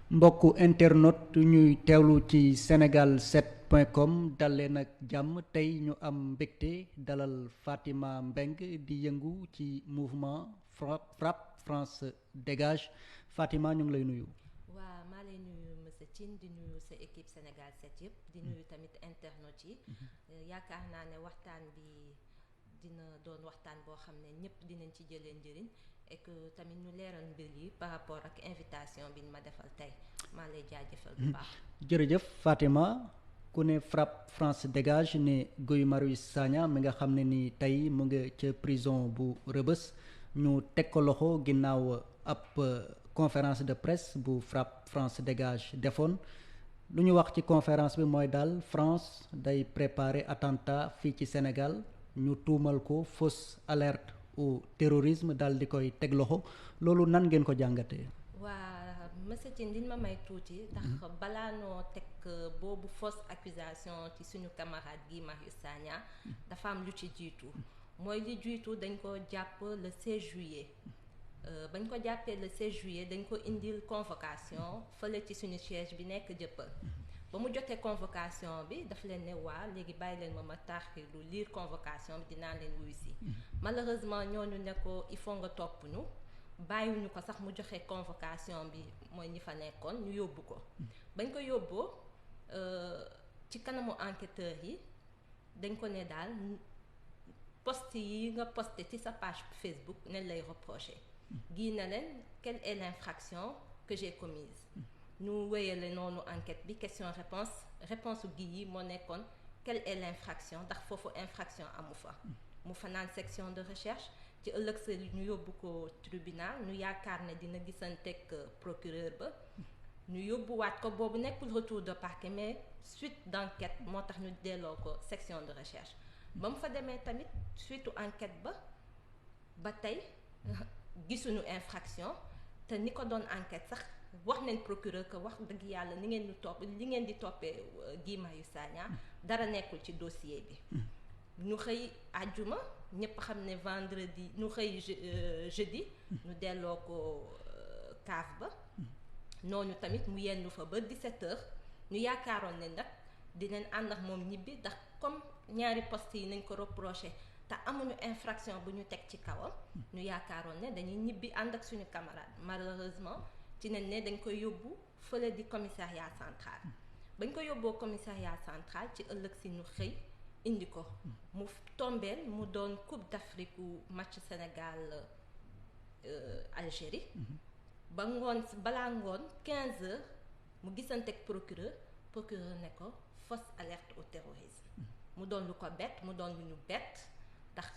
mbokku internet ñuy teewlu ci Sénégal7.com dal leen ak jàmm tey ñu am mbégte dalal Fatima Mbengue di yëngu ci mouvement FRAPP France Dégage Fatima ñu ngi lay nuyu. waa maa lay nuyu monsieur Tine di nuyu sa équipe Sénégal 7 yëpp di nuyu tamit internautes yi. yaakaar naa ne waxtaan bi dina doon waxtaan boo xam ne ñëpp dinañ ci jëlee njëriñ. et que tamit ñu leeral mbir yi par rapport ak invitation bi ñu ma defal tey maa lay jaajëfal bu baax. jërëjëf Fatima ku ne FRAPP France Dégage ne Guy Marius Sagna mi nga xam ne ni tey mu nga ca prison bu Rebeuss ñu teg ko loxo ginnaaw ab conférence de presse bu FRAPP France Dégage defoon lu ñu wax ci conférence bi mooy daal France day préparer attentat fii ci Sénégal ñu tuumal ko fausse alerte au terrorisme daal di koy teg loxo loolu nan ngeen ko jàngatee. waa monsieur Tine liñ ma may tuuti. ndax balaa noo teg boobu fausse accusation ci suñu camarade Guy Marius Sagna dafa am lu ci jiitu mooy li jiitu dañ ko jàpp le 16 juillet. bañ ko jàppee le 16 juillet dañ ko indil convocation fële ci suñu siège bi nekk Jëppal. ba mu jotee convocation bi dafa leen ne waa léegi bàyyi leen ma taaxilu lire convocation bi dinaa leen wuyu si. malheureusement ñooñu ne ko il faut nga topp ñu bàyyiwuñu ko sax mu joxe convocation bi mooy ñi fa nekkoon ñu yóbbu ko. bañ ko yóbboo ci kanamu enquêteurs yi dañ ko ne daal post yi nga posté ci sa page Facebook ne lay reproché. gii na leen quelle est l'infraction que j'ai commise. ñu wéyale noonu enquête bi question réponse gi yi moo nekkoon quelle est l'infraction ndax foofu infraction amu fa. mu fanaan section de recherche ci ëllëg sa ñu yóbbu ko tribunal ñu yaakaar ne dina gisanteeg procureur ba ñu yóbbuwaat ko boobu nekkul retour de parquet mais suite d'enquête moo tax ñu delloo ko section de recherche ba mu fa demee tamit suite enquête ba tey gisuñu infraction te ni ko doon enquête sax wax nañ procureur que wax dëgg yàlla li ngeen di toppee Guy Marius Sagna dara nekkul ci dossier bi. ñu xëy àjjuma ñëpp xam ne vendredi ñu xëy jeudi. ñu delloo ko CAF ba. noonu tamit mu yendu fa ba 17h ñu yaakaaroon ne nag dinañ ànd ak moom ñibbi ndax comme ñaari poste yi nañ ko reproché te amuñu infraction bu ñu teg ci kawam. ñu yaakaaroon ne dañuy ñibbi ànd ak suñu camarade malheureusement. ci nañ ne dañ koy yóbbu fële di commissariat central bañ ko yóbboo commissariat central ci ëllëg si ñu xëy indi ko mu tombeel mu doon coupe d'Afrique match Sénégal Algérie ba balaa ngoon 15h mu gisanteeg procureur ne ko fausse alerte au terrorisme mu doon lu ko bett mu doon lu ñu bett ndax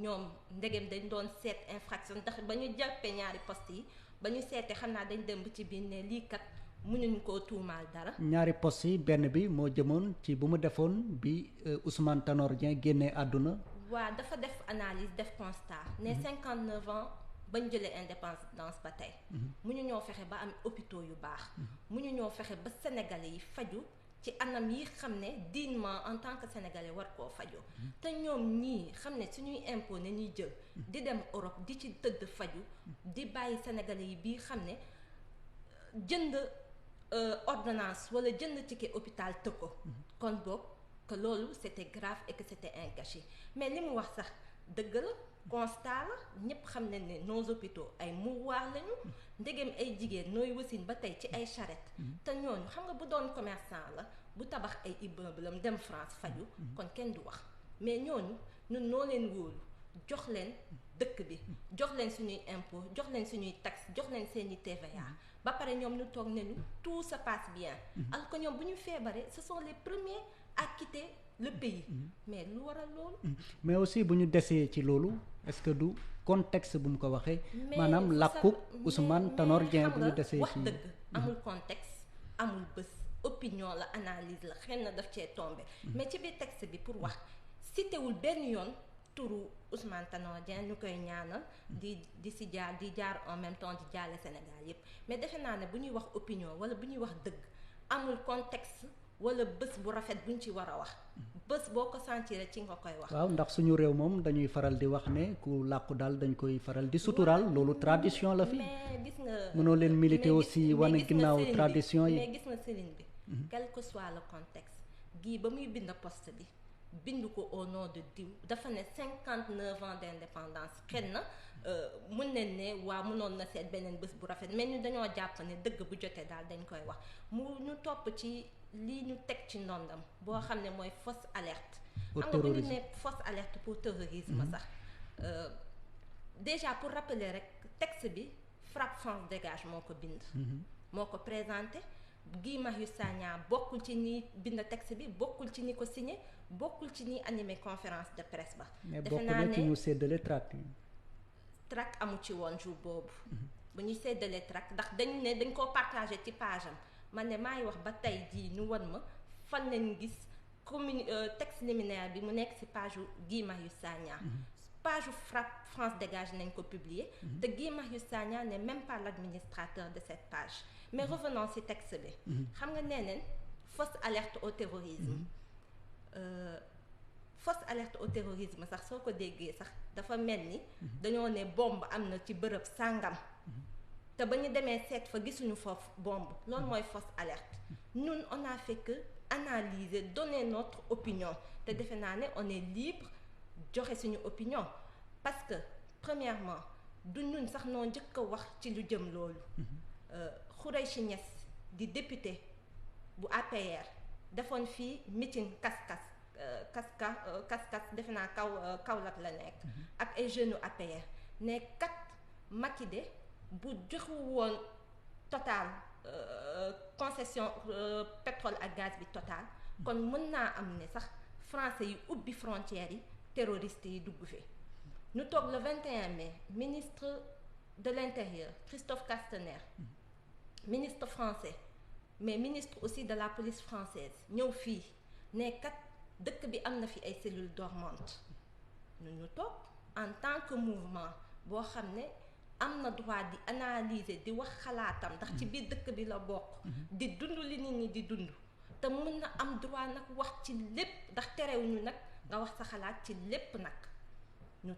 ñoom ndegem dañ doon seet infraction ndax ba ñu jàppee ñaari poste yi ba ñu seetee xam naa dañ dem ci biir ne lii kat mënuñ koo tuumaal dara. ñaari poste yi benn bi moo jëmoon ci bu mu defoon bi Ousmane Tanor Dieng génnee àdduna. waa dafa def analyse def constat. ne 59 ans bañ jëlee indépendance ba tey. mënu ñoo fexe ba am hôpitaux yu baax. mënu ñoo fexe ba sénégalais yi faju ci anam yi xam ne dignement en tant que sénégalais war koo faju te ñoom ñii xam ne suñuy impôt ne ñuy jël di dem Europe di ci tëdd faju di bàyyi sénégalais yi bii xam ne jënd ordonnance wala jënd ticket hôpital të ko kon boog que loolu c'était grave et que c'était un gâchis mais li mu wax sax dëgg la constat la ñëpp xam ne ne nos hôpitaux ay mouroirs lañu ndegem ay jigéen nooy wasin ba tey ci ay charrette te ñooñu xam nga bu doon commerçant la bu tabax ay immeuble am dem France faju kon kenn du wax mais ñooñu ñun noo leen wóolu jox leen dëkk bi jox leen suñuy impôt jox leen suñuy taxe jox leen seeni TVA ba pare ñoom ñu toog nañu tout se passe bien alors que ñoom bu ñu feebaree ce sont les premiers à quitter le pays mais lu waral loolu. mais aussi bu ñu desee ci loolu est-ce que du contexte bu mu ko waxee. maanaam làkku Ousmane Tanor Dieng bu ñu desee ci wax dëgg amul contexte amul bés opinion la analyse la xëy na daf cee tombé. mais ci biir texte bi pour wax citéwul benn yoon turu Ousmane Tanor Dieng ñu koy ñaanal. di jaar en même temps di jaale Sénégal yépp mais defe naa ne bu ñuy wax opinion wala bu ñuy wax dëgg amul contexte wala bés bu rafet buñ ci war a wax bés boo ko sentir ci nga koy wax. waaw ndax suñu réew moom dañuy faral di wax ne ku làqu daal dañ koy faral di suturaal loolu tradition la fi. mais gis nga mënoo leen militer aussi wane ginnaaw tradition yi. mais gis nga sëriñ bi. quel que soit le contexte gii ba muy bind poste bi bind ko au nom de diw dafa ne 59 ans d'indépendance xëy na mën nañ ne waa mënoon na seet beneen bés bu rafet mais ñu dañoo jàpp ne dëgg bu jotee daal dañ koy wax ñu topp ci lii ñu teg ci ndondam boo xam ne mooy fausse alerte. pour xam nga bu ñu terrorisme ne fausse alerte pour terrorisme sax déjà pour rappeler rek texte bi FRAPP France Dégage moo ko bind. moo ko présenté. Guy Marius Sagna bokkul ci ñi bind texte bi bokkul ci ñi ko signé bokkul ci ñi animé conférence de presse ba. mais bokk na ci ñu séddale tract yi. tract amu ci woon jour boobu. bu ñuy séddale tract ndax dañ koo partagé ci page am man ne maa ngi wax ba tey jii ñu wan ma fan lañ gis texte liminaire bi mu nekk ci page Guy Marius Sagna. page FRAPP France Dégage nañ ko publier. te Guy Marius Sagna n'est même pas l'administrateur de cette page. mais revenons ci texte bi. xam nga nee neen fausse alerte au terrorisme. fausse alerte au terrorisme sax soo ko déggee sax dafa mel ni. dañoo ne bombe am na ci bërëb sàngam. te ba ñu demee seet fa gisuñu foofu bombe loolu mooy fausse alerte. ñun on a fait que analyser donner notre opinion te defe naa ne on est libre joxe suñu opinion parce que premièrement du ñun sax noo njëkk a wax ci lu jëm loolu. Khoureychi Niass di député bu APR defoon fii meeting kaskas defe naa Kaolack la nekk ak ay jeunes APR ne kat Macky de bu joxu woon Total concession pétrole ak gaz bi Total kon mën naa am ne sax français yi ubbi frontières yi terroristes yi dugg fi ñu toog le 21 mai ministre de l'intérieur Christophe Castaner ministre français mais ministre aussi de la police française ñëw fii ne kat dëkk bi am na fi ay cellules dormantes ñu toog en tant que mouvement boo xam ne am na droit di analyser di wax xalaatam ndax ci biir dëkk bi la bokk di dund li nit ñi di dund te mën na am droit nag wax ci lépp ndax terewuñu nag nga wax sa xalaat ci lépp nag ñu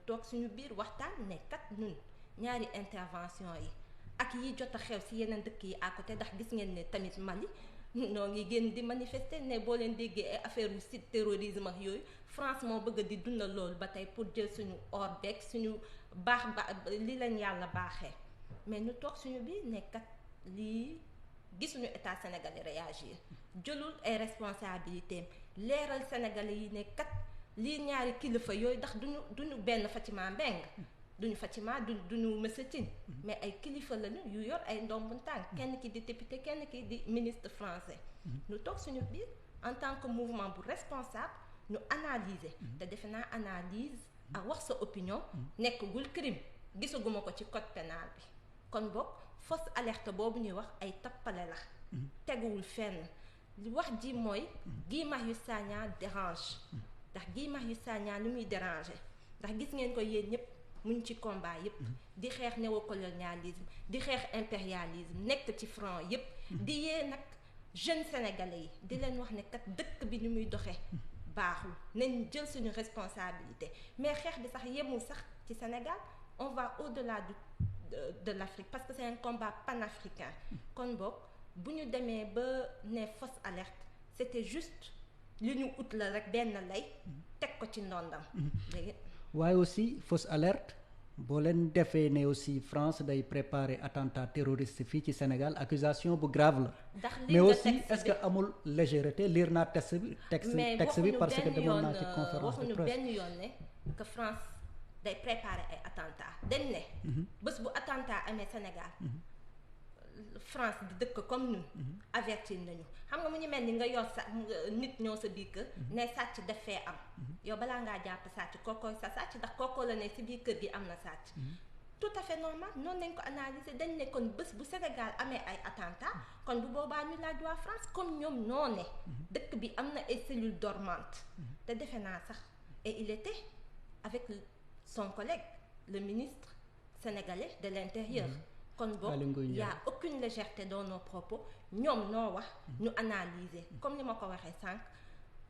toog suñu biir waxtaan ne kat ñun ñaari intervention yi ak yi jot a xew ci yeneen dëkk yi à côté ndax gis ngeen ne tamit Mali noo ngi génn di manifester ne boo leen déggee ay affaire yu site terrorisme ak yooyu France moo bëgg di dundal loolu ba tey pour jël suñu or beeg suñu baax li leen yàlla baaxee mais ñu toog suñu biir ne kat lii gisuñu état sénégalais réagir jëlul ay responsabilités leeral sénégalais yi ne kat lii ñaari kilifa yooyu ndax duñu benn Fatima Mbeng duñu Fatima duñu Monsieur Tine mais ay kilifa lañu yu yor ay ndombu tànk kenn ki di député kenn ki di ministre français ñu toog suñu biir en tant que mouvement bu responsable ñu analyser te defe naa analyse ak wax sa opinion nekkagul crime gisaguma ko ci code pénal bi kon boog fausse alerte boobu ñuy wax ay tappale la teguwul fenn li wax ji mooy Guy Marius Sagna dérange ndax Guy Marius Sagna lu muy déranger ndax gis ngeen ko yéen ñëpp muñ ci combat yëpp di xeex néocolonialisme di xeex impérialisme nekk ci front yëpp di yee nag jeunes sénégalais yi di leen wax ne kat dëkk bi ni muy doxee baaxul nañ jël suñu responsabilité mais xeex bi sax yemul sax ci Sénégal on va au-delà de l'Afrique parce que c'est un combat panafricain kon boog bu ñu demee ba ne fausse alerte c'était juste li ñu ut la rek benn lay teg ko ci ndondam léegi waaye aussi fausse alerte boo leen defee ne aussi France day préparer attentat terroriste fii ci Sénégal accusation bu grave la mais aussi est-ce que amul légèreté lire naa texte bi parce que demoon naa ci conférence de presse benn yoon ne que France day préparer ay attentat dañ ne bés bu attentat amee Sénégal France di dëkk comme ñun avertir nañu xam nga mu ñu mel ni nga yor sa nit ñëw sa biir kër ne sàcc daf fee am yow balaa ngaa jàpp sàcc kookooy sa sàcc ndax kookoo la ne si biir kër gi am na sàcc tout à fait normal noonu lañ ko analyser dañ ne kon bés bu Sénégal amee ay attentat kon bu boobaa ñu laaj waa France comme ñoom noo ne dëkk bi am na ay cellules dormantes te defe naa sax et il était avec son collègue le ministre sénégalais de l'intérieur kon boog y a aucune légèreté dans nos propos ñoom noo wax ñu analyser comme ni ma ko waxee sànq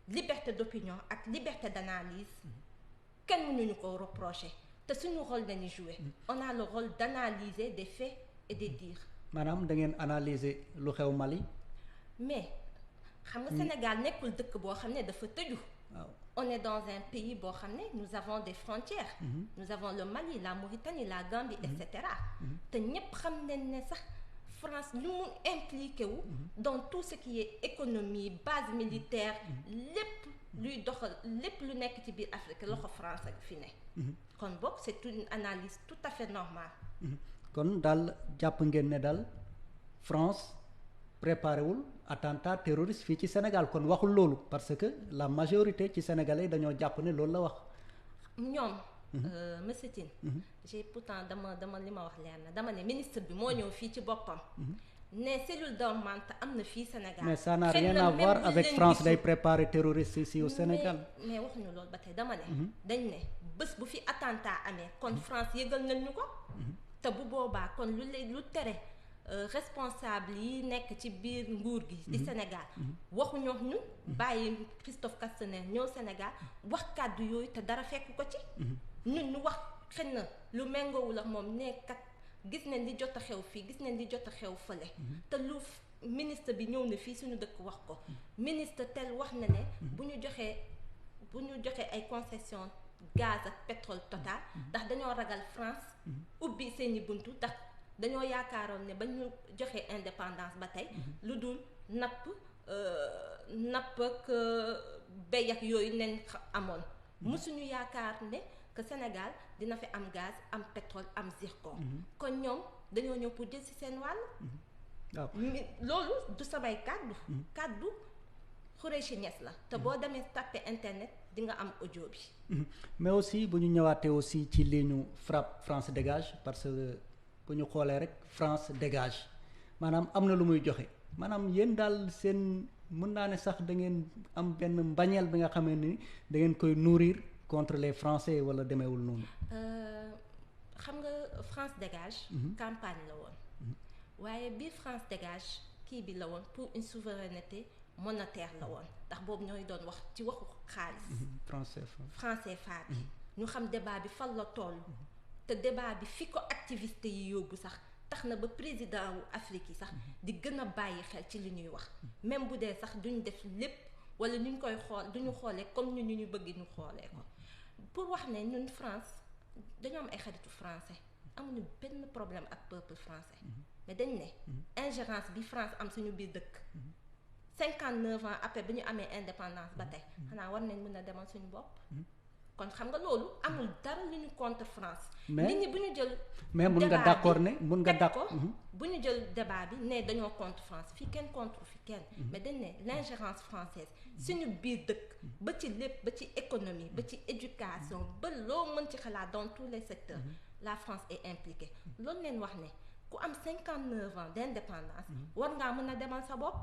liberté d'opinion ak liberté d'analyse kenn mënuñu ko reprocher te suñu rôle dañuy jouer on a le rôle d'analyser des faits et des dires. maanaam da ngeen analyser lu xew Mali. mais xam nga Sénégal nekkul dëkk boo xam ne dafa tëju. waaw on est dans un pays boo xam ne nous avons des frontières. nous avons le Mali la Mauritanie la Gambie et cetera. te ñépp xam nañ ne sax France lu mu impliqué wu. dans tout ce qui est économie base militaire lépp luy doxal lépp lu nekk ci biir Afrique loxo France ak fi ne. kon boog c'est une analyse tout à fait normale. kon daal jàpp ngeen ne daal France préparé wul attentat terroriste fii ci Sénégal kon waxul loolu parce que la majorité ci sénégalais dañoo jàpp ne loolu la wax. ñoom. monsieur Tine. j'ai pourtant dama li ma wax leer na dama ne ministre bi moo ñëw fii ci boppam. ne cellule dormante am na fii Sénégal. mais ça n'a rien à voir avec France day préparer terroriste ici au Sénégal. mais waxuñu loolu ba tey dama ne. dañ ne bés bu fi attentat amee kon France yëgal nañ ñu ko. te bu boobaa kon lu tere responsable yi nekk ci biir nguur gi di Sénégal waxuñu ñun bàyyi Christophe Castaner ñëw Sénégal wax kàddu yooyu te dara fekk ko ci ñun ñu wax xëy na lu méngoowul ak moom nekkat gis nañ li jot a xew fii gis nañ li jot a xew fële te lu ministre bi ñëw na fii suñu dëkk wax ko ministre tel wax na ne bu ñu joxee ay concession gaz ak pétrole Total ndax dañoo ragal France ubbi seeni buntu ndax dañoo yaakaaroon ne ba ñu joxee indépendance ba tey lu dul napp ak béy ak yooyu nen amoon mësuñu yaakaar ne que Sénégal dina fi am gaz am pétrole am zircon kon ñoom dañoo ñëw pour jël ci seen wàll waaw loolu du samay kàddu Khoureychi Niass la te boo demee tapé internet di nga am audio bi mais aussi bu ñu ñëwaatee aussi ci ligne FRAPP France dégage parce que bu ñu xoolee rek France dégage maanaam am na lu muy joxe maanaam yéen daal seen mën naa ne sax da ngeen am benn mbañeel bi nga xamee ni da ngeen koy nourrir contre les Français wala demeewul noonu. xam nga France dégage. campagne la woon. waaye biir France dégage kii bi la woon pour une souveraineté monétaire la woon ndax boobu ñooy doon wax ci waxu xaalis. France CFA bi ñu xam débat bi fan la toll. te débat bi fi ko activiste yi yóbbu sax tax na ba président wu Afrique yi sax di gën a bàyyi xel ci li ñuy wax même bu dee sax duñ def lépp wala ñu koy xool duñu xoolee comme ñun ñu bëgg ñu xoolee ko pour wax ne ñun France dañoo am ay xaritu français amuñu benn problème ak peuple français mais dañ ne ingérence bi France am suñu biir dëkk 59 ans après bi ñu amee indépendance ba tey xanaa war nañ mën a demal suñu bopp kon xam nga loolu amul dara lu ñu contre France. nit ñi bu ñu jël. mais mun nga d'accord ne mun nga d'accord bu ñu jël débat bi ne dañoo contre France fii kenn contre fi kenn. mais dañ ne l'ingérence française suñu biir dëkk ba ci lépp ba ci économie ba ci éducation ba loo mën ci xalaat dans tous les secteurs la France est impliquée loolu leen wax ne ku am 59 ans d'indépendance war ngaa mën a demal sa bopp.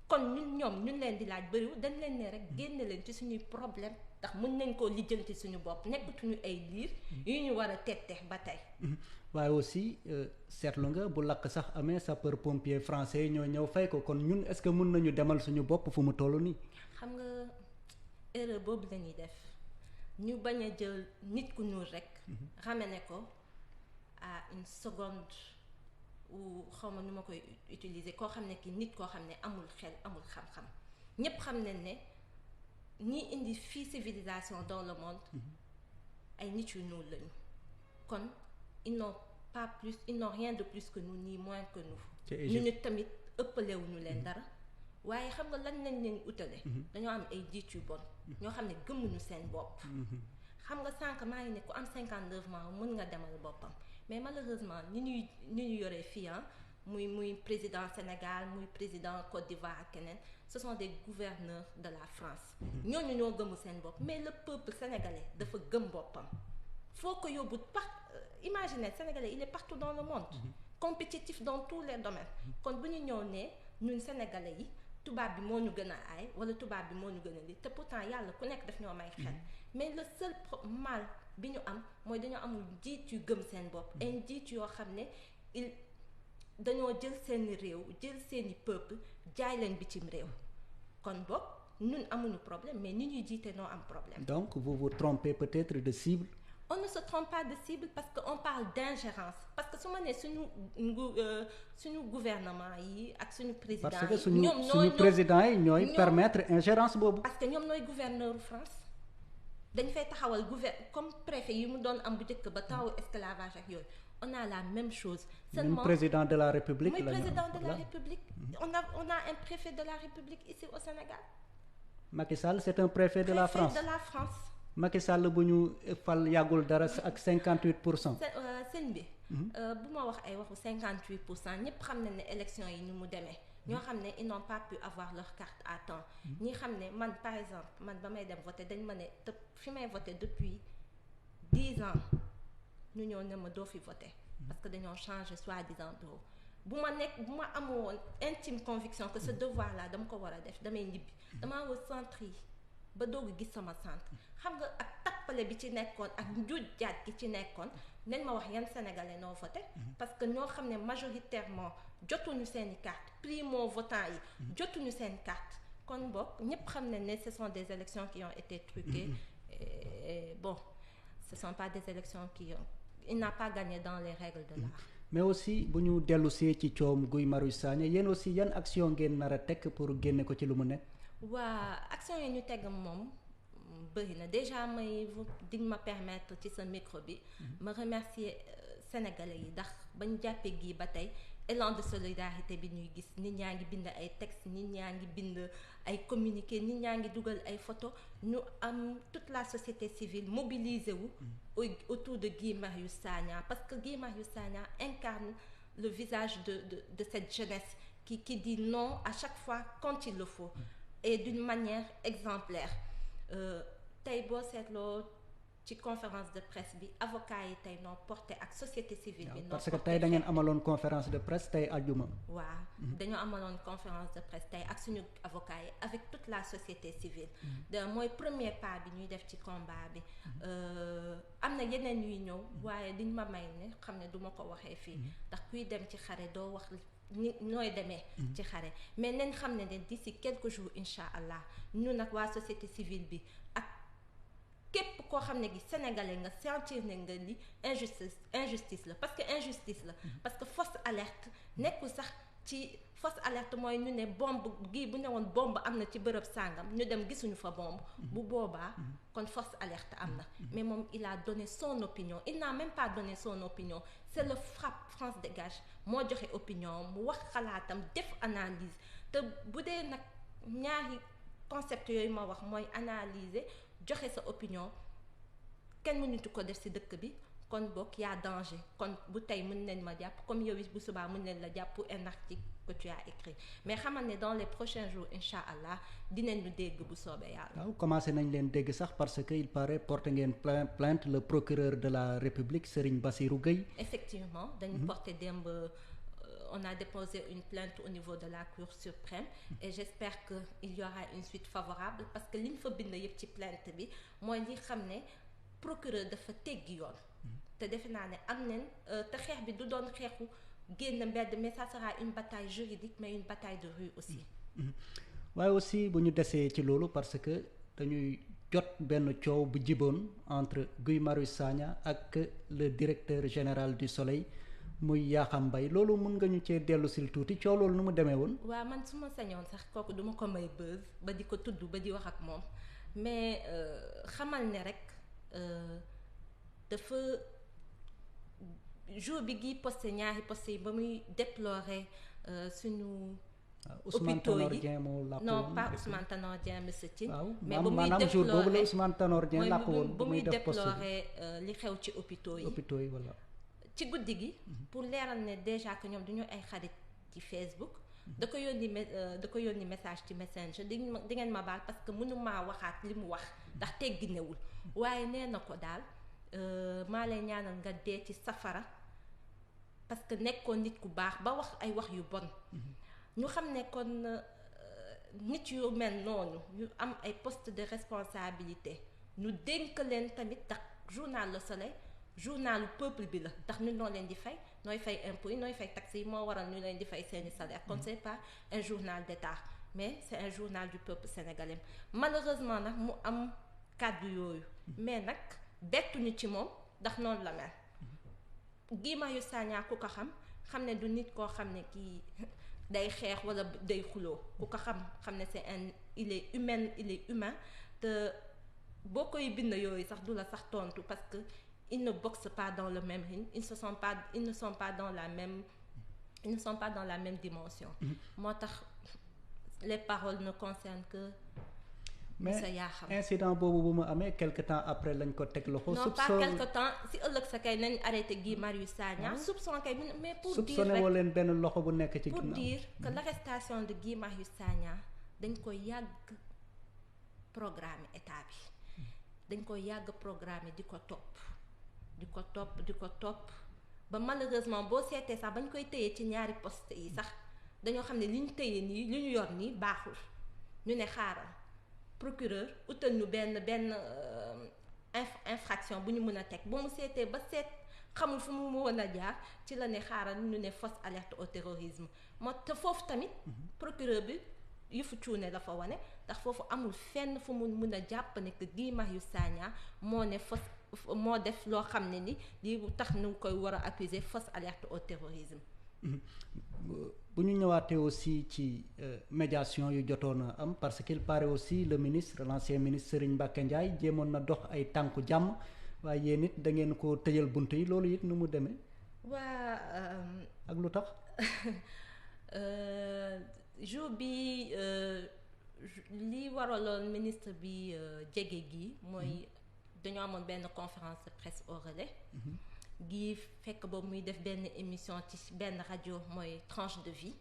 kon ñun leen di laaj bëriwul dañ leen ne rek génne leen ci suñuy problème ndax mën nañ koo lijjanti suñu bopp nekkatuñu ay liir yu ñu war a tette ba tey. waaye aussi seetlu nga bu lakk sax amee sapeur pompier français yi ñoo ñëw fay ko kon ñun est-ce que mën nañu demal suñu bopp fu mu toll nii. xam nga erreur boobu la ñuy def ñu bañ a jël nit ku ñuul rek. ramener ko à une seconde. ou xaw ma nu ma koy utiliser koo xam ne ki nit koo xam ne amul xel amul xam-xam ñépp xam nañ ne ñi indi fii civilisation dans le monde ay nit yu ñuul lañu kon ils n'ont rien de plus que nous ni moins que nous ñu nit tamit ëppalewuñu leen dara waaye xam nga lan lañ leen utale dañoo am ay jiit yu bon ñoo xam ne gëmuñu seen bopp xam nga sànq maa ngi ne ku am 59 ans mën nga demal boppam mais malheureusement ni ñuy yoree fii muy président Sénégal muy président Côte d'Ivoire ak keneen ce sont des gouverneurs de la France ñooñu ñoo gëmu seen bopp mais le peuple sénégalais dafa gëm boppam foo ko yóbbu imaginez sénégalais il est partout dans le monde compétitif dans tous les domaines kon bu ñu ñëw ne ñun sénégalais yi tubaab bi moo ñu gën a aay wala tubaab bi moo ñu gën a li te pourtant yàlla ku nekk daf ñoo may xel mais le seul mal bi ñu am mooy dañoo amul njiit yu gëm seen bopp ay njiit yoo xam ne il dañoo jël seeni réew jël seeni peuple jaay leen bitim réew kon boog ñun amuñu problème mais ni ñuy jiite noo am problème. Donc vous vous trompez peut-être de cible. On ne se trompe pas de cible parce que on parle d'ingérence parce que su ma nee suñu gouvernement yi ak suñu président yi. parce que suñu président yi ñooy permettre ingérence boobu. parce que ñoom nooy gouverneur France dañ fay taxawal comme préfet yi mu doon am bu njëkk ba taw esclavage ak yooyu on a la même chose. seulement même président de la République. muy président de la République. on a un préfet de la République ici au Sénégal. Macky Sall c'est un préfet de la France. préfet de la France. Macky Sall bu ñu fal yàggul dara ak 58%. seen bi. bu ma wax ay waxu 58% ñëpp xam nañ ne élection yi ni mu demee. ñoo xam ne ils n'ont pas pu avoir leur carte à temps. ñi xam ne man par exemple man ba may dem voter dañ ma ne te fi may voter depuis 10 ans ñu ñëw ne ma doo fi voter. parce que dañoo changer soi-disant doo bu ma amoon intime conviction que ce devoir là dama ko war a def damay ñibbi damaa wër centre yi ba doog gis sama centre xam nga ak tappale bi ci nekkoon ak njuuj jaat gi ci nekkoon nañ ma wax yan sénégalais noo voté parce que ñoo xam ne majoritairement jotuñu seeni carte primo votant yi jotuñu seen carte kon boog ñëpp xam ne ce sont des élections qui ont été truquées et bon ce sont pas des élections il n'a pas gagné dans les règles de l'art. Mais aussi bu ñu dellu see ci coom Guy Marius Sagna yéen aussi yan action ngeen nar a teg pour génne ko ci lu mu nekk. waa action yi ñu teg moom bëri na déjà diñ ma permettre ci sa micro bi ma remercier sénégalais yi ndax bañ jàppee gii ba tey élan de solidarité bi ñuy gis nit ñaa ngi bind ay textes nit ñaa ngi bind ay communiqués nit ñaa ngi dugal ay photos ñu am toute la société civile mobilisée wu autour de Guy Marius Sagna parce que Guy Marius Sagna incarne le visage de cette jeunesse qui dit non à chaque fois quand il le faut et d'une manière exemplaire tey boo seetloo ci conférence de presse bi avocat yi tey noo porté ak société civile bi. parce que tey da ngeen amaloon conférence de presse tey àjjuma. waaw dañoo amaloon conférence de presse tey ak suñu avocat yi avec toute la société civile. mooy premier pas bi ñuy def ci combat bi. am na yeneen yuy ñëw waaye liñ ma may ne xam ne duma ko waxee fii ndax kuy dem ci xare doo wax ni nooy demee. ci xare mais nañ xam ne d'ici quelques jours incha allah ñu nag waa société civile bi ak. képp koo xam ne gi sénégalais nga sentir ne nga li injustice la parce que injustice la parce que fausse alerte nekkul sax ci fausse alerte mooy ñu ne bombe gii bu ne woon bombe am na ci bërëb sàngam ñu dem gisuñu fa bombe bu boobaa kon fausse alerte am na mais moom il a donné son opinion il n'a même pas donné son opinion c'est le FRAPP France Dégage moo joxe opinion mu wax xalaatam def analyse te bu dee nag ñaari concept yooyu ma wax mooy analyser joxe sa opinion kenn mënutu ko def ci dëkk bi kon bokk y'a danger kon bu tey mën nañ ma jàpp comme yow bu subaa mën nañ la jàpp pour un article que tu as écrit mais xamal ne dans les prochains jours incha allah dinañ ñu dégg bu soobee yàlla. waaw commencé nañ leen dégg sax parce que il paraît porté ngeen plainte le procureur de la République Serigne Bassirou Gueye. effectivement dañu porté démb. On a déposé une plainte au niveau de la Cour suprême et j'espère que il y aura une suite favorable parce que li ñu fa bind yëpp ci plainte bi mooy li xam ne procureur dafa teggi yoon te defe naa ne am nañ te xeex bi du doon xeexu génn mbedd mais ça sera une bataille juridique mais une bataille de rue aussi. waaye aussi bu ñu desee ci loolu parce que dañuy jot benn coow bu jiboon entre Guy Marius Sagna ak le directeur général du Soleil. muy Yakham Mbaye loolu mun nga ñu cee dellu sil tuuti coow loolu nu mu demee woon. waaw man su ma sañoon sax kooku duma ko may buzz ba di ko tudd ba di wax ak moom mais xamal ne rek dafa jour bi gi posté ñaari posté yi ba muy déplorer suñu. Ousmane Tanor Dieng moo làkk woon non pas Ousmane Tanor Dieng monsieur Tine. waaw mais ba muy maanaam jour boobu la Ousmane Tanor Dieng làkk woon ba muy déplorer li xew ci hôpitaux yi voilà. ci guddi gi pour leeral ne déjà que ñoom duñu ay xarit ci Facebook da ko yónni message ci Messenger di ngeen ma baal parce que mënumaa waxaat li mu wax ndax tegginewul waaye nee na ko daal maa lay ñaanal nga dee ci safara parce que nekkoon nit ku baax ba wax ay wax yu bon ñu xam ne kon nit yu mel noonu yu am ay poste de responsabilité ñu dénk leen tamit ndax journal Le Soleil journalu peuple bi la ndax ñun noo leen di fay nooy fay impôts yi nooy fay taxes yi moo waral ñu leen di fay seeni salaire kon c'est pas un journal d'État mais c'est un journal du peuple sénégalais malheureusement nag mu am kàddu yooyu mais nag bettuñu ci moom ndax noonu la mel Guy Marius Sagna ku ko xam ne du nit koo xam ne kii day xeex wala day xuloo ku ko xam ne il est humain te boo koy bind yooyu sax du la sax tontu parce que ils ne boxent pas dans le même ring ils ne sont pas dans la même dimension moo tax les paroles ne concernent que mais yaa xam incident boobu bu mu amee quelque temps après lañ ko teg loxo. non pas quelque temps si ëllëg sa kay nañ arrêté Guy Marius Sagna soupçon kay mais pour dire soupçonné woo leen benn loxo bu nekk ci ginnaaw pour dire que l'arrestation de Guy Marius Sagna dañ ko yàgg programme état bi dañ ko yàgg programme di ko topp ba malheureusement boo seetee sax bañ koy tëyee ci ñaari poste yi sax dañoo xam ne li ñu tëyee nii li ñu yor nii baaxul ñu ne xaaral procureur utal ñu benn infraction bu ñu mën a teg ba mu seetee ba seet xamul fu mu mën a jaar ci la ne xaaral ñu ne fausse alerte au terrorisme moo te foofu tamit procureur bi yëfu cuune la fa wane ndax foofu amul fenn fu mu mën a jàpp ne que Guy Marius Sagna moo def loo xam ne ni lii tax nu koy war a accuser fausse alerte au terrorisme. bu ñu ñëwaatee aussi ci médiation yu jotoon a am parce qu'il paraît aussi l'ancien ministre Serigne Mbacké Ndiaye jéemoon na dox ay tànku jàmm waaye yéen it da ngeen ko tëjal bunt yi loolu it nu mu demee. ak lu tax. jour bi li waraloon ministre bi jege gi mooy dañoo amoon benn conférence de presse au relais. gi fekk boobu muy def benn émission ci benn rajo mooy tranche de vie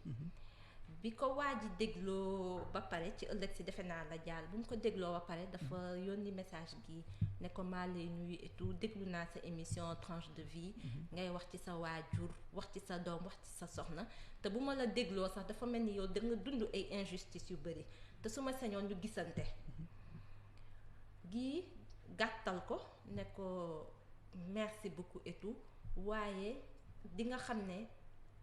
bi ko waa ji dégloo ba pare ci ëllëg si defe naa la jàll bu mu ko dégloo ba pare dafa yónni message gi ne ko maa lay nuyu et tout déglu naa sa émission tranche de vie ngay wax ci sa waajur wax ci sa doom wax ci sa soxna te bu ma la dégloo sax dafa mel ni yow da nga dund ay injustice yu bëri te su ma sañoon ñu gisante gi gàttal ko ne ko merci beaucoup et tout waaye di nga xam ne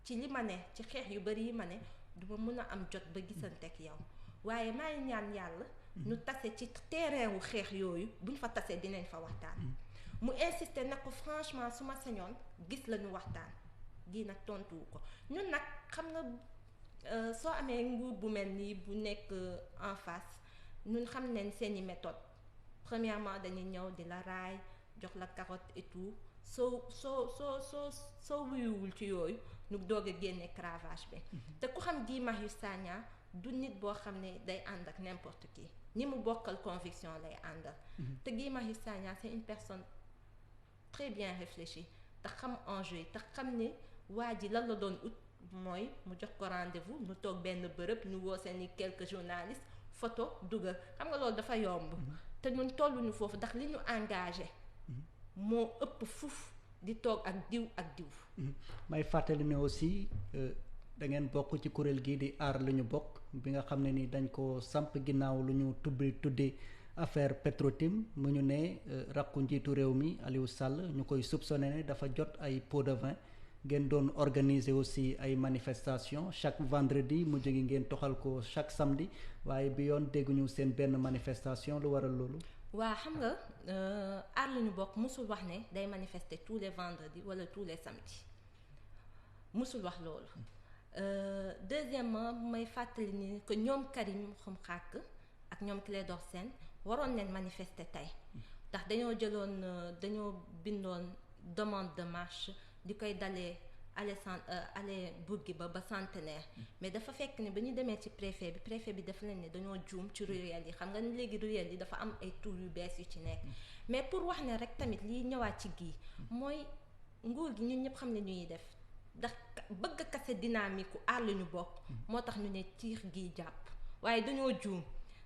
ci li ma ne ci xeex yu bari yi ma ne duma mën a am jot ba gisante ak yow waaye maa ngi ñaan yàlla ñu tase ci terrain wu xeex yooyu buñ fa tasee dinañ fa waxtaan mu insister nag ko franchement su ma sañoon gis la ñu waxtaan gii nag tontuwu ko ñun nag xam nga soo amee nguur bu mel nii bu nekk en face ñun xam nañ seeni méthode premièrement dañuy ñëw di la raay jox la carotte et tout soo wuyuwul ci yooyu ñu doog a génne cravache bi te ku xam Guy Marius Sagna du nit boo xam ne day ànd ak n'importe qui ñi mu bokkal conviction lay àndal te Guy Marius Sagna c'est une personne très bien réfléchie te xam enjeu yi te xam ne waa ji lan la doon ut mooy mu jox ko rendez-vous ñu toog benn bërëb ñu woo seeni quelques journalistes photo dugal xam nga loolu dafa yomb te ñun tolluñu foofu ndax li ñu engagé moo ëpp fuuf di toog ak diw. may fàttali ne aussi da ngeen bokk ci kuréel gii di aar lu ñu bokk bi nga xam ne ni dañ ko samp ginnaaw lu ñu tuddee affaire Petro-Tim mu ñu ne rakku njiitu réew mi Aliou Sall ñu koy soupçonné ne dafa jot ay pots de vin ngeen doon organiser aussi ay manifestations chaque vendredi mujj gi ngeen toxal ko chaque samedi waaye bi yoon dégguñu seen benn manifestation lu waral loolu. waa xam nga aar lu ñu bokk musul wax ne day manifester tous les vendredis wala tous les samedis musul wax loolu deuxièmement may fàttali ni que ñoom Karim Xrum Xax ak ñoom Clédor Sène waroon leen manifester tey ndax dañoo bindoon demande de marche di koy dalee ale Bourguiba ba Centenaire mais dafa fekk ne ba ñu demee ci préfet bi dafa leen ne dañoo juum ci ruelle yi xam nga ni léegi ruelle yi dafa am ay tur yu bees yu ci nekk mais pour wax ne rek tamit liy ñëwaat ci gii mooy nguur gi ñun ñëpp xam ne ñuy def ndax bëgg a kase dynamique ku aar lu ñu bokk moo tax ñu ne tiir gii jàpp waaye dañoo juum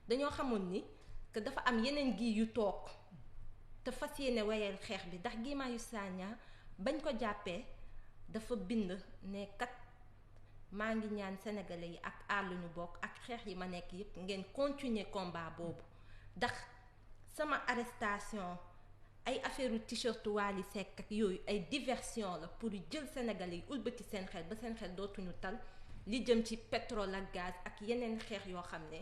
dañoo xamoon ni que dafa am yeneen gii yu toog te fas yéene wayal xeex bi ndax Guy Marius Sagna bañ ko jàppee dafa bind ne kat maa ngi ñaan sénégalais yi ak aar lu ñu bokk ak xeex yi ma nekk yépp ngeen continuer combat boobu ndax sama arrestation ay affaire u t-shirt Wally Seck ak yooyu ay diversion la pour jël Sénégalais yi ulbati seen xel ba seen xel dootuñu tal li jëm ci pétrole ak gaz ak yeneen xeex yoo xam ne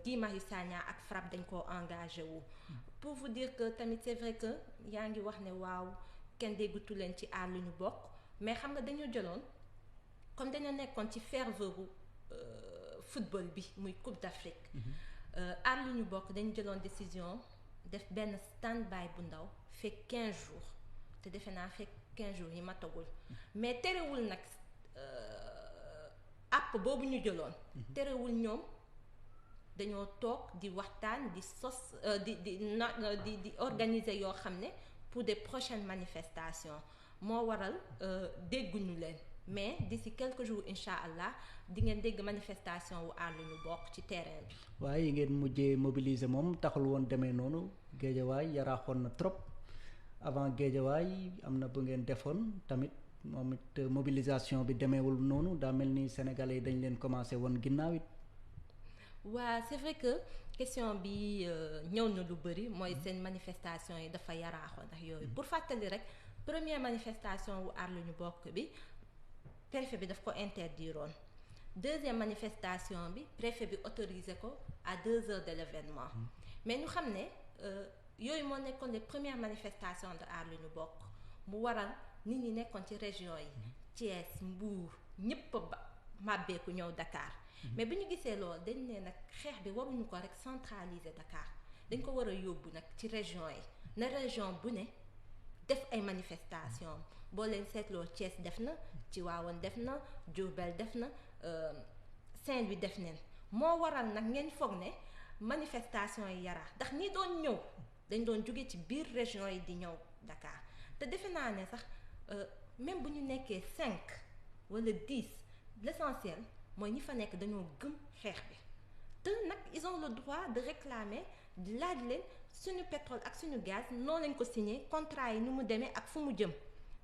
Guy Marius Sagna ak FRAPP dañ koo engagé wu. pour vous dire que tamit c'est vrai que yaa ngi wax ne waaw kenn déggutu leen ci aar lu ñu bokk mais xam nga dañu jëloon comme dañoo nekkoon ci ferveur football bi muy Coupe d'Afrique. aar lu ñu bokk dañu jëloon décision def benn stand-by bu ndaw fekk 15 jours te defe naa fekk 15 jours yi matagul mais terewul nag app boobu ñu jëloon. terewul ñoom dañoo toog di waxtaan di sos di organiser yoo xam ne pour des prochaines manifestations moo waral dégguñu leen mais d'ici quelques jours incha allah di ngeen dégg manifestation wu aar lu ñu bokk ci terrain bi. waaye yi ngeen mujjee mobiliser moom taxul woon demee noonu Géejawaay yaraaxoon na trop avant Géejawaay am na bu ngeen defoon tamit moom it mobilisation bi demeewul noonu daa mel ni sénégalais yi dañ leen commencé woon ginnaaw it. waa c'est vrai que question bi ñëw na lu bëri mooy seen manifestation yi dafa yaraaxoon ndax yooyu pour fàttali rek première manifestation wu aar lu ñu bokk bi préfet bi daf ko interdiroon deuxième manifestation bi préfet bi autorisé ko à 2 heures de l'événement mais ñu xam ne yooyu moo nekkoon les premières manifestations de aar lu ñu bokk mu waral nit ñi nekkoon ci région yi Thiès Mbour ñëpp ba màbbeeku ñëw Dakar mais bi ñu gisee loolu dañ ne nag xeex bi waruñu ko rek centraliser Dakar dañ ko war a yóbbu nag ci région yi na région bu ne def ay manifestations boo leen seetloo Thiès def na Tivaouane def na Diourbel def na Saint-Louis def neen moo waral nag ngeen foog ne manifestation yi Yaraax ndax ñi doon ñëw dañ doon jóge ci biir région yi di ñëw Dakar te defe naa ne sax même bu ñu nekkee 5 wala 10 l'essentiel mooy ñi fa nekk dañoo gëm xeex bi te nag ils ont le droit de réclamer laaj leen suñu pétrole ak suñu gaz noo lañ ko signé contrat yi nu mu demee ak fu mu jëm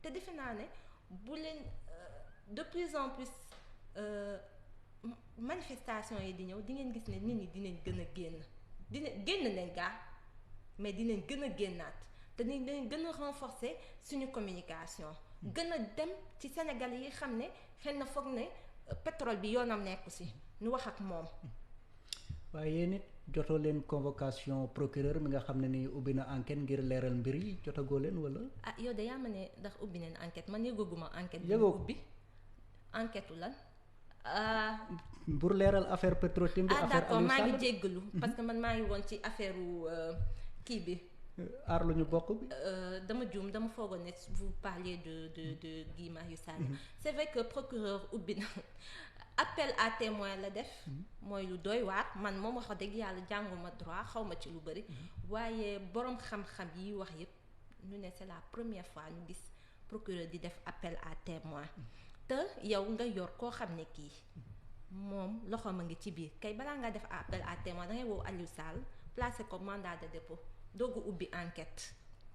te defe naa ne bu leen de plus en plus manifestation yi di ñëw di ngeen gis ne nit ñi dinañ gën a génn nañ gaa mais dinañ gën a génnaat te dinañ gën a renforcer suñu communication gën a dem ci Sénégal yi xam ne xëy na foog ne pétrole bi yoonam nekku si ñu wax ak moom. waaye yéen it jotoo leen convocation procureur mi nga xam ne ni ubbi na enquête ngir leeral mbir yi jotagoo leen wala. ah yow de yaa ma ne ndax ubbi neen enquête man yëgaguma enquête. yëgoo ubbi enquête lan. pour leeral affaire Petro-Tim bi. affaire d'accord maa ngi jéggalu. parce que man maa ngi woon ci affaire kii bi. aar lu ñu bokk bi. dama juum dama foogoon ne vous parliez de Guy Marius Sagna. c'est vrai que procureur ubbi na appel à témoin la def. mooy lu doy waar man moom wax dëgg yàlla jànguma droit xaw ma ci lu bëri. waaye borom xam-xam yi wax yépp ñu ne c'est la première fois ñu gis procureur di def appel à témoin te yow nga yor koo xam ne kii moom loxoom a ngi ci biir kay balaa nga def appel à témoin da ngay woo Aliou Sall placer ko mandat de dépôt. doogu ubbi enquête.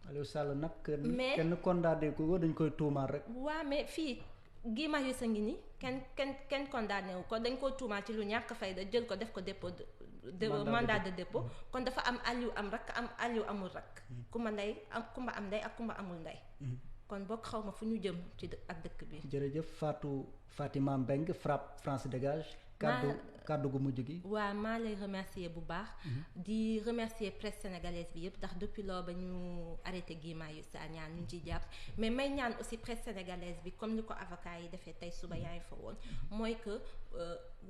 Aliou Sall nag. mais kenn condamné ko dañ koy tuumaal rek. waaw mais fii Guy Marius a ngi nii kenn condamné wu ko dañ koo tuumaal ci lu ñàkk fayda jël ko def ko dépôt de mandat de dépôt kon dafa am Aliou am rakk am Aliou amul rakk. kumba am ndey ak kumba amul ndey. kon bokk xaw ma fu ñu jëm ci ak dëkk bi. jërëjëf Fatima Mbengue FRAPP France Dégage. kàddu gu mujj gi. waaw maa lay remercier bu baax. di remercier presse sénégalaise bi yëpp ndax depuis lors ba ñu arrêté Guy Marius Sagna ñu ciy jàpp mais may ñaan aussi presse sénégalaise bi comme ni ko avocat yi defee tey suba yaa ngi fa woon mooy que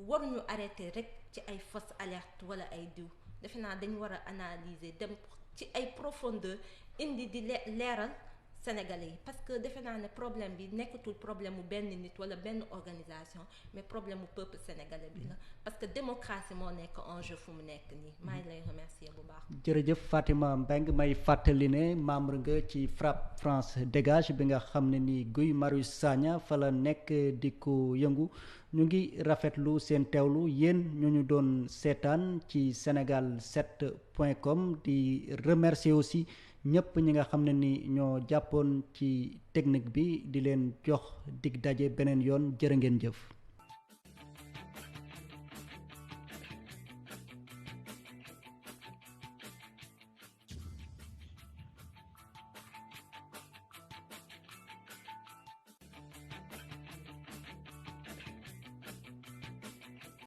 waruñu arrêté rek ci ay fausse alerte wala ay diw defe naa dañu war a analyser dem ci ay profondeur indi di leeral Sénégalais yi parce que defe naa ne problème bi nekkatul problème mu benn nit wala benn organisation mais problème mu peuple sénégalais bi la parce que démocratie moo nekk enjeu fu mu nekk nii maa ngi lay remercier bu baax. jërëjëf Fatima Mbengue may fàttali ne membre nga ci FRAPP France Dégage bi nga xam ne ni Guy Marius Sagna fa la nekk di ko yëngu ñu ngi rafetlu seen teewlu yéen ñu doon seetaan ci Sénégal7.com di remercier aussi. ñëpp ñi nga xam ne ni ñoo jàppoon ci technique bi di leen jox dig daje beneen yoon jërë ngeen jëf